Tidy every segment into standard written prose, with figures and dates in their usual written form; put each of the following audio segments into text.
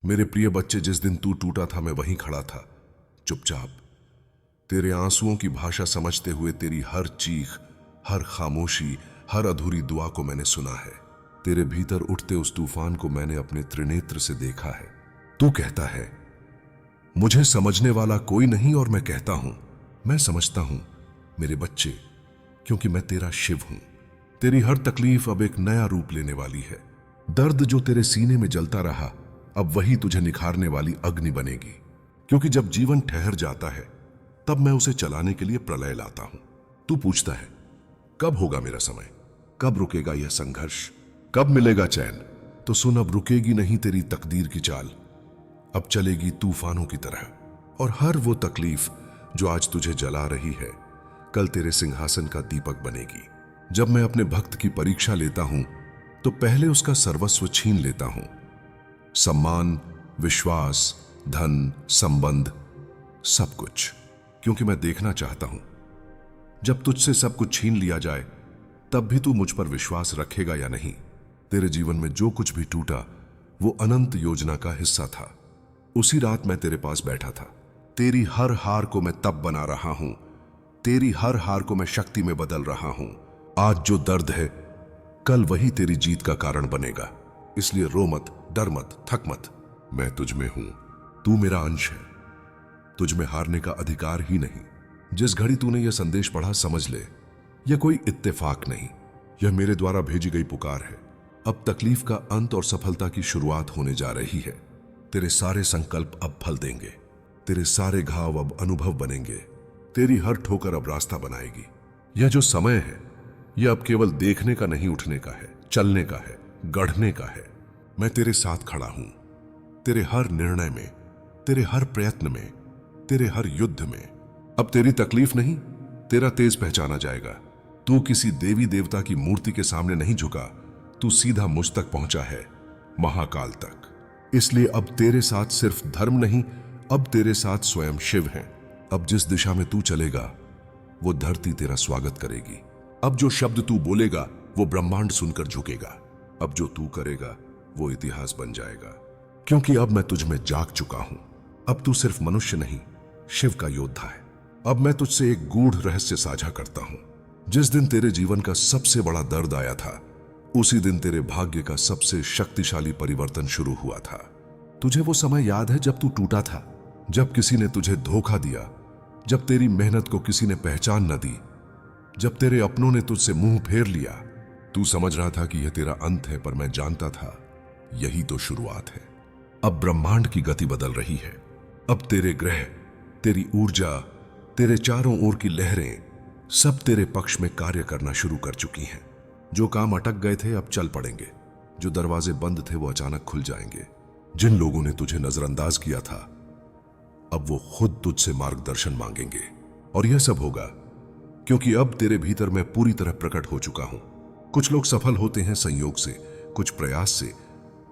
मेरे प्रिय बच्चे, जिस दिन तू टूटा था मैं वहीं खड़ा था, चुपचाप। तेरे आंसुओं की भाषा समझते हुए तेरी हर चीख, हर खामोशी, हर अधूरी दुआ को मैंने सुना है। तेरे भीतर उठते उस तूफान को मैंने अपने त्रिनेत्र से देखा है। तू कहता है मुझे समझने वाला कोई नहीं, और मैं कहता हूं मैं समझता हूं मेरे बच्चे, क्योंकि मैं तेरा शिव हूं। तेरी हर तकलीफ अब एक नया रूप लेने वाली है। दर्द जो तेरे सीने में जलता रहा, अब वही तुझे निखारने वाली अग्नि बनेगी। क्योंकि जब जीवन ठहर जाता है तब मैं उसे चलाने के लिए प्रलय लाता हूं। तू पूछता है कब होगा मेरा समय, कब रुकेगा यह संघर्ष, कब मिलेगा चैन? तो सुन, अब रुकेगी नहीं तेरी तकदीर की चाल, अब चलेगी तूफानों की तरह। और हर वो तकलीफ जो आज तुझे जला रही है, कल तेरे सिंहासन का दीपक बनेगी। जब मैं अपने भक्त की परीक्षा लेता हूं तो पहले उसका सर्वस्व छीन लेता हूं। सम्मान, विश्वास, धन, संबंध, सब कुछ। क्योंकि मैं देखना चाहता हूं जब तुझसे सब कुछ छीन लिया जाए तब भी तू मुझ पर विश्वास रखेगा या नहीं। तेरे जीवन में जो कुछ भी टूटा वो अनंत योजना का हिस्सा था। उसी रात मैं तेरे पास बैठा था। तेरी हर हार को मैं तब बना रहा हूं, तेरी हर हार को मैं शक्ति में बदल रहा हूं। आज जो दर्द है कल वही तेरी जीत का कारण बनेगा। इसलिए रो मत, डर मत, थक मत। मैं तुझ में हूं, तू मेरा अंश है। तुझ में हारने का अधिकार ही नहीं। जिस घड़ी तूने यह संदेश पढ़ा, समझ ले यह कोई इत्तेफाक नहीं, यह मेरे द्वारा भेजी गई पुकार है। अब तकलीफ का अंत और सफलता की शुरुआत होने जा रही है। तेरे सारे संकल्प अब फल देंगे, तेरे सारे घाव अब अनुभव बनेंगे, तेरी हर ठोकर अब रास्ता बनाएगी। यह जो समय है यह अब केवल देखने का नहीं, उठने का है, चलने का है, गढ़ने का है। मैं तेरे साथ खड़ा हूं, तेरे हर निर्णय में, तेरे हर प्रयत्न में, तेरे हर युद्ध में। अब तेरी तकलीफ नहीं, तेरा तेज पहचाना जाएगा। तू किसी देवी देवता की मूर्ति के सामने नहीं झुका, तू सीधा मुझ तक पहुंचा है, महाकाल तक। इसलिए अब तेरे साथ सिर्फ धर्म नहीं, अब तेरे साथ स्वयं शिव हैं। अब जिस दिशा में तू चलेगा वो धरती तेरा स्वागत करेगी। अब जो शब्द तू बोलेगा वो ब्रह्मांड सुनकर झुकेगा। अब जो तू करेगा वो इतिहास बन जाएगा। क्योंकि अब मैं तुझ में जाग चुका हूं। अब तू सिर्फ मनुष्य नहीं, शिव का योद्धा है। अब मैं तुझसे एक गूढ़ रहस्य साझा करता हूं। जिस दिन तेरे जीवन का सबसे बड़ा दर्द आया था, उसी दिन तेरे भाग्य का सबसे शक्तिशाली परिवर्तन शुरू हुआ था। तुझे वो समय याद है जब तू टूटा था, जब किसी ने तुझे धोखा दिया, जब तेरी मेहनत को किसी ने पहचान न दी, जब तेरे अपनों ने तुझसे मुंह फेर लिया। तू समझ रहा था कि यह तेरा अंत है, पर मैं जानता था यही तो शुरुआत है। अब ब्रह्मांड की गति बदल रही है। अब तेरे ग्रह, तेरी ऊर्जा, तेरे चारों ओर की लहरें सब तेरे पक्ष में कार्य करना शुरू कर चुकी हैं। जो काम अटक गए थे अब चल पड़ेंगे, जो दरवाजे बंद थे वो अचानक खुल जाएंगे। जिन लोगों ने तुझे नजरअंदाज किया था अब वो खुद तुझसे मार्गदर्शन मांगेंगे। और यह सब होगा क्योंकि अब तेरे भीतर मैं पूरी तरह प्रकट हो चुका हूं। कुछ लोग सफल होते हैं संयोग से, कुछ प्रयास से,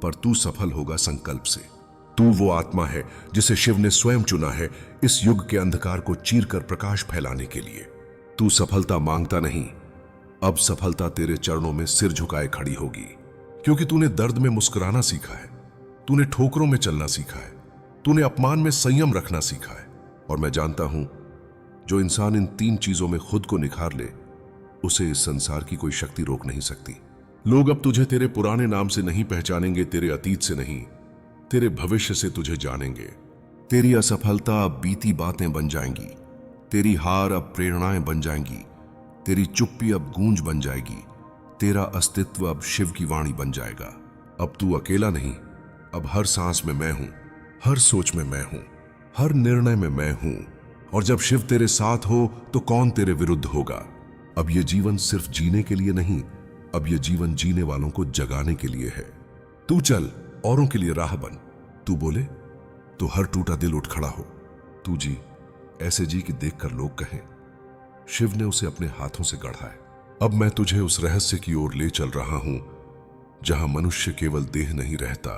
पर तू सफल होगा संकल्प से। तू वो आत्मा है जिसे शिव ने स्वयं चुना है इस युग के अंधकार को चीरकर प्रकाश फैलाने के लिए। तू सफलता मांगता नहीं, अब सफलता तेरे चरणों में सिर झुकाए खड़ी होगी। क्योंकि तूने दर्द में मुस्कुराना सीखा है, तूने ठोकरों में चलना सीखा है, तूने अपमान में संयम रखना सीखा है। और मैं जानता हूं जो इंसान इन 3 चीजों में खुद को निखार ले, उसे इस संसार की कोई शक्ति रोक नहीं सकती। लोग अब तुझे तेरे पुराने नाम से नहीं पहचानेंगे, तेरे अतीत से नहीं, तेरे भविष्य से तुझे जानेंगे। तेरी असफलता अब बीती बातें बन जाएंगी, तेरी हार अब प्रेरणाएं बन जाएंगी, तेरी चुप्पी अब गूंज बन जाएगी, तेरा अस्तित्व अब शिव की वाणी बन जाएगा। अब तू अकेला नहीं, अब हर सांस में मैं हूं, हर सोच में मैं हूं, हर निर्णय में मैं हूं। और जब शिव तेरे साथ हो तो कौन तेरे विरुद्ध होगा। अब यह जीवन सिर्फ जीने के लिए नहीं, अब यह जीवन जीने वालों को जगाने के लिए है। तू चल, औरों के लिए राह बन। तू बोले तो हर टूटा दिल उठ खड़ा हो। तू जी ऐसे जी कि देखकर लोग कहें शिव ने उसे अपने हाथों से गढ़ा है। अब मैं तुझे उस रहस्य की ओर ले चल रहा हूं जहां मनुष्य केवल देह नहीं रहता,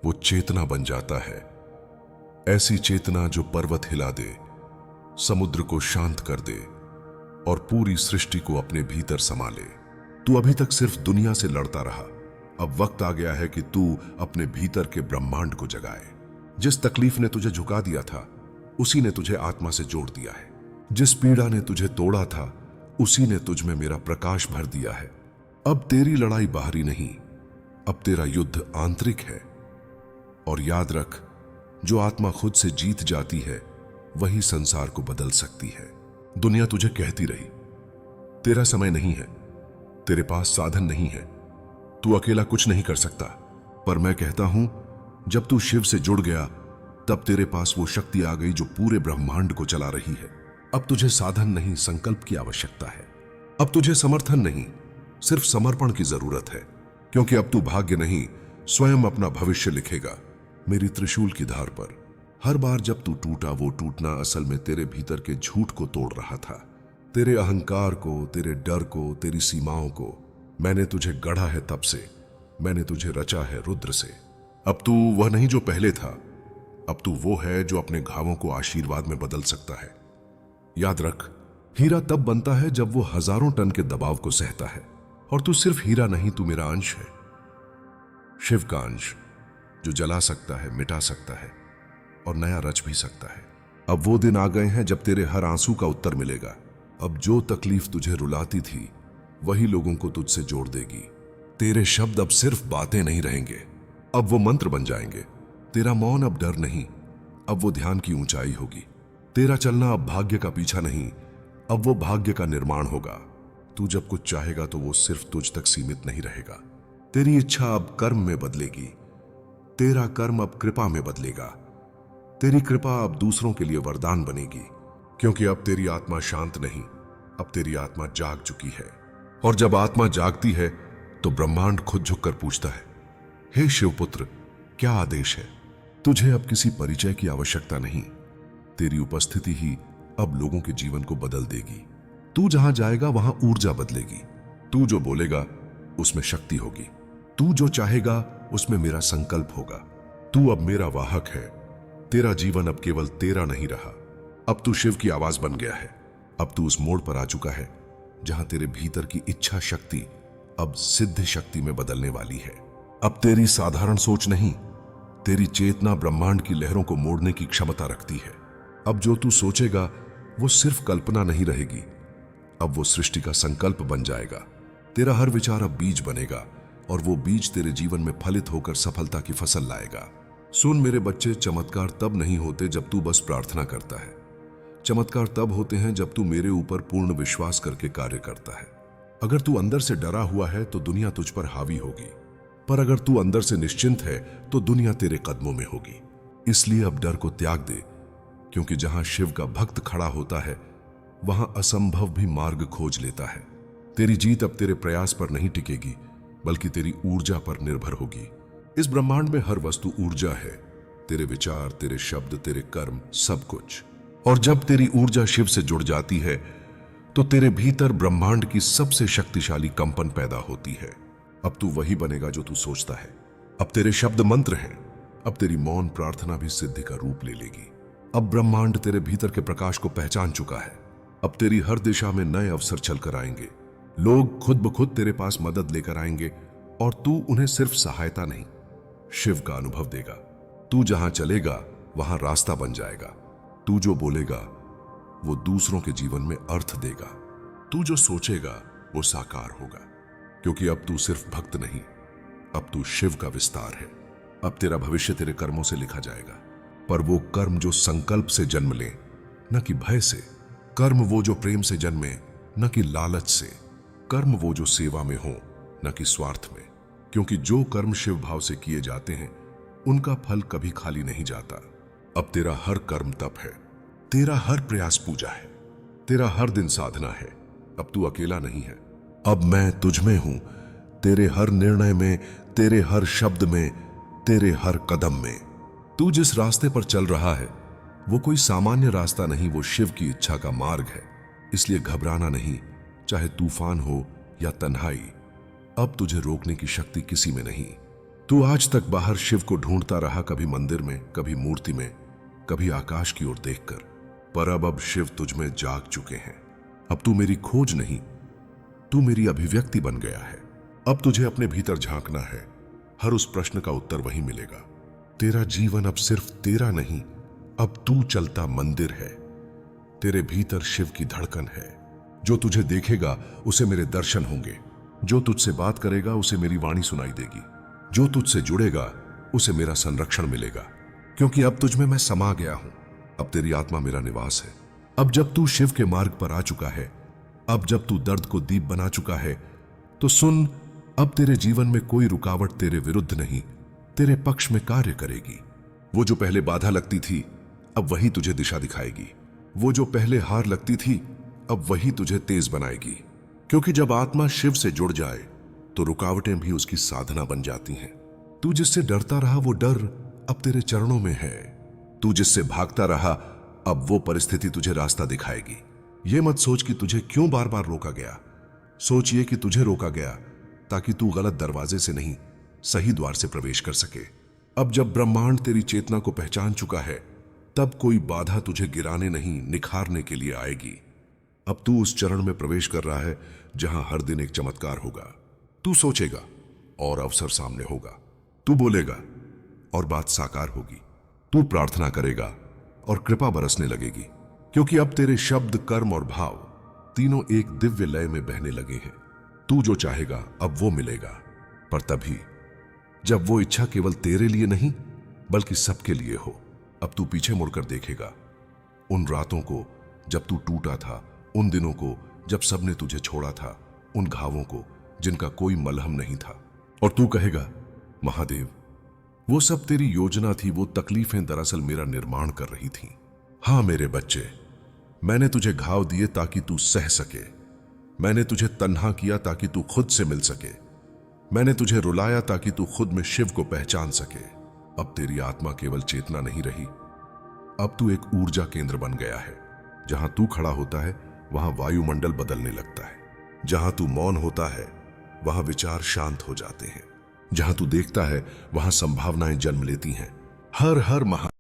वो चेतना बन जाता है। ऐसी चेतना जो पर्वत हिला दे, समुद्र को शांत कर दे और पूरी सृष्टि को अपने भीतर समा ले। तू अभी तक सिर्फ दुनिया से लड़ता रहा, अब वक्त आ गया है कि तू अपने भीतर के ब्रह्मांड को जगाए। जिस तकलीफ ने तुझे झुका दिया था, उसी ने तुझे आत्मा से जोड़ दिया है। जिस पीड़ा ने तुझे तोड़ा था, उसी ने तुझ में मेरा प्रकाश भर दिया है। अब तेरी लड़ाई बाहरी नहीं, अब तेरा युद्ध आंतरिक है। और याद रख, जो आत्मा खुद से जीत जाती है वही संसार को बदल सकती है। दुनिया तुझे कहती रही, तेरा समय नहीं है, तेरे पास साधन नहीं है, तू अकेला कुछ नहीं कर सकता। पर मैं कहता हूं, जब तू शिव से जुड़ गया, तब तेरे पास वो शक्ति आ गई जो पूरे ब्रह्मांड को चला रही है। अब तुझे साधन नहीं, संकल्प की आवश्यकता है। अब तुझे समर्थन नहीं, सिर्फ समर्पण की जरूरत है। क्योंकि अब तू भाग्य नहीं, स्वयं अपना भविष्य लिखेगा मेरी त्रिशूल की धार पर। हर बार जब तू टूटा, वो टूटना असल में तेरे भीतर के झूठ को तोड़ रहा था, तेरे अहंकार को, तेरे डर को, तेरी सीमाओं को। मैंने तुझे गढ़ा है तब से, मैंने तुझे रचा है रुद्र से। अब तू वह नहीं जो पहले था, अब तू वो है जो अपने घावों को आशीर्वाद में बदल सकता है। याद रख, हीरा तब बनता है जब वो हजारों टन के दबाव को सहता है। और तू सिर्फ हीरा नहीं, तू मेरा अंश है, शिव का अंश, जो जला सकता है, मिटा सकता है और नया रच भी सकता है। अब वो दिन आ गए हैं जब तेरे हर आंसू का उत्तर मिलेगा। अब जो तकलीफ तुझे रुलाती थी, वही लोगों को तुझसे जोड़ देगी। तेरे शब्द अब सिर्फ बातें नहीं रहेंगे, अब वो मंत्र बन जाएंगे। तेरा मौन अब डर नहीं, अब वो ध्यान की ऊंचाई होगी। तेरा चलना अब भाग्य का पीछा नहीं, अब वो भाग्य का निर्माण होगा। तू जब कुछ चाहेगा तो वो सिर्फ तुझ तक सीमित नहीं रहेगा। तेरी इच्छा अब कर्म में बदलेगी, तेरा कर्म अब कृपा में बदलेगा, तेरी कृपा अब दूसरों के लिए वरदान बनेगी। क्योंकि अब तेरी आत्मा शांत नहीं, अब तेरी आत्मा जाग चुकी है। और जब आत्मा जागती है तो ब्रह्मांड खुद झुककर पूछता है, हे शिवपुत्र, क्या आदेश है? तुझे अब किसी परिचय की आवश्यकता नहीं, तेरी उपस्थिति ही अब लोगों के जीवन को बदल देगी। तू जहां जाएगा वहां ऊर्जा बदलेगी। तू जो बोलेगा उसमें शक्ति होगी, तू जो चाहेगा उसमें मेरा संकल्प होगा। तू अब मेरा वाहक है, तेरा जीवन अब केवल तेरा नहीं रहा, अब तू शिव की आवाज बन गया है। अब तू उस मोड़ पर आ चुका है जहां तेरे भीतर की इच्छा शक्ति अब सिद्ध शक्ति में बदलने वाली है। अब तेरी साधारण सोच नहीं, तेरी चेतना ब्रह्मांड की लहरों को मोड़ने की क्षमता रखती है। अब जो तू सोचेगा वो सिर्फ कल्पना नहीं रहेगी, अब वो सृष्टि का संकल्प बन जाएगा। तेरा हर विचार अब बीज बनेगा और वो बीज तेरे जीवन में फलित होकर सफलता की फसल लाएगा। सुन मेरे बच्चे, चमत्कार तब नहीं होते जब तू बस प्रार्थना करता है। चमत्कार तब होते हैं जब तू मेरे ऊपर पूर्ण विश्वास करके कार्य करता है। अगर तू अंदर से डरा हुआ है तो दुनिया तुझ पर हावी होगी, पर अगर तू अंदर से निश्चिंत है तो दुनिया तेरे कदमों में होगी। इसलिए अब डर को त्याग दे, क्योंकि जहां शिव का भक्त खड़ा होता है वहां असंभव भी मार्ग खोज लेता है। तेरी जीत अब तेरे प्रयास पर नहीं टिकेगी, बल्कि तेरी ऊर्जा पर निर्भर होगी। इस ब्रह्मांड में हर वस्तु ऊर्जा है, तेरे विचार, तेरे शब्द, तेरे कर्म, सब कुछ। और जब तेरी ऊर्जा शिव से जुड़ जाती है तो तेरे भीतर ब्रह्मांड की सबसे शक्तिशाली कंपन पैदा होती है। अब तू वही बनेगा जो तू सोचता है। अब तेरे शब्द मंत्र हैं, अब तेरी मौन प्रार्थना भी सिद्धि का रूप ले लेगी। अब ब्रह्मांड तेरे भीतर के प्रकाश को पहचान चुका है। अब तेरी हर दिशा में नए अवसर चलकर आएंगे। लोग खुद ब खुद तेरे पास मदद लेकर आएंगे और तू उन्हें सिर्फ सहायता नहीं, शिव का अनुभव देगा। तू जहां चलेगा वहां रास्ता बन जाएगा। तू जो बोलेगा वो दूसरों के जीवन में अर्थ देगा। तू जो सोचेगा वो साकार होगा, क्योंकि अब तू सिर्फ भक्त नहीं, अब तू शिव का विस्तार है। अब तेरा भविष्य तेरे कर्मों से लिखा जाएगा, पर वो कर्म जो संकल्प से जन्म ले, न कि भय से। कर्म वो जो प्रेम से जन्मे, न कि लालच से। कर्म वो जो सेवा में हो, न कि स्वार्थ में। क्योंकि जो कर्म शिव भाव से किए जाते हैं उनका फल कभी खाली नहीं जाता। अब तेरा हर कर्म तप है, तेरा हर प्रयास पूजा है, तेरा हर दिन साधना है। अब तू अकेला नहीं है, अब मैं तुझ में हूं, तेरे हर निर्णय में, तेरे हर शब्द में, तेरे हर कदम में। तू जिस रास्ते पर चल रहा है वो कोई सामान्य रास्ता नहीं, वो शिव की इच्छा का मार्ग है। इसलिए घबराना नहीं, चाहे तूफान हो या तन्हाई। अब तुझे रोकने की शक्ति किसी में नहीं। तू आज तक बाहर शिव को ढूंढता रहा, कभी मंदिर में, कभी मूर्ति में, कभी आकाश की ओर देखकर, पर अब शिव तुझ में जाग चुके हैं। अब तू मेरी खोज नहीं, तू मेरी अभिव्यक्ति बन गया है। अब तुझे अपने भीतर झांकना है। हर उस प्रश्न का उत्तर वहीं मिलेगा। तेरा जीवन अब सिर्फ तेरा नहीं, अब तू चलता मंदिर है। तेरे भीतर शिव की धड़कन है। जो तुझे देखेगा उसे मेरे दर्शन होंगे। जो तुझसे बात करेगा उसे मेरी वाणी सुनाई देगी। जो तुझसे जुड़ेगा उसे मेरा संरक्षण मिलेगा। क्योंकि अब तुझ में मैं समा गया हूं। अब तेरी आत्मा मेरा निवास है। अब जब तू शिव के मार्ग पर आ चुका है, अब जब तू दर्द को दीप बना चुका है, तो सुन, अब तेरे जीवन में कोई रुकावट तेरे विरुद्ध नहीं, तेरे पक्ष में कार्य करेगी। वो जो पहले बाधा लगती थी, अब वही तुझे दिशा दिखाएगी। वो जो पहले हार लगती थी, अब वही तुझे तेज बनाएगी। क्योंकि जब आत्मा शिव से जुड़ जाए तो रुकावटें भी उसकी साधना बन जाती हैं। तू जिससे डरता रहा वो डर अब तेरे चरणों में है। तू जिससे भागता रहा, अब वो परिस्थिति तुझे रास्ता दिखाएगी। ये मत सोच कि तुझे क्यों बार बार रोका गया। सोच ये कि तुझे रोका गया ताकि तू गलत दरवाजे से नहीं, सही द्वार से प्रवेश कर सके। अब जब ब्रह्मांड तेरी चेतना को पहचान चुका है, तब कोई बाधा तुझे गिराने नहीं, निखारने के लिए आएगी। अब तू उस चरण में प्रवेश कर रहा है जहां हर दिन एक चमत्कार होगा। तू सोचेगा और अवसर सामने होगा। तू बोलेगा और बात साकार होगी। तू प्रार्थना करेगा और कृपा बरसने लगेगी। क्योंकि अब तेरे शब्द, कर्म और भाव तीनों एक दिव्य लय में बहने लगे हैं। तू जो चाहेगा अब वो मिलेगा, पर तभी जब वो इच्छा केवल तेरे लिए नहीं बल्कि सबके लिए हो। अब तू पीछे मुड़कर देखेगा उन रातों को जब तू टूटा था, उन दिनों को जब सबने तुझे छोड़ा था, उन घावों को जिनका कोई मलहम नहीं था, और तू कहेगा, महादेव, वो सब तेरी योजना थी। वो तकलीफें दरअसल मेरा निर्माण कर रही थीं। हां मेरे बच्चे, मैंने तुझे घाव दिए ताकि तू सह सके। मैंने तुझे तन्हा किया ताकि तू खुद से मिल सके। मैंने तुझे रुलाया ताकि तू खुद में शिव को पहचान सके। अब तेरी आत्मा केवल चेतना नहीं रही, अब तू एक ऊर्जा केंद्र बन गया है। जहां तू खड़ा होता है वहां वायुमंडल बदलने लगता है। जहां तू मौन होता है वहां विचार शांत हो जाते हैं। जहां तू देखता है वहां संभावनाएं जन्म लेती हैं। हर हर महा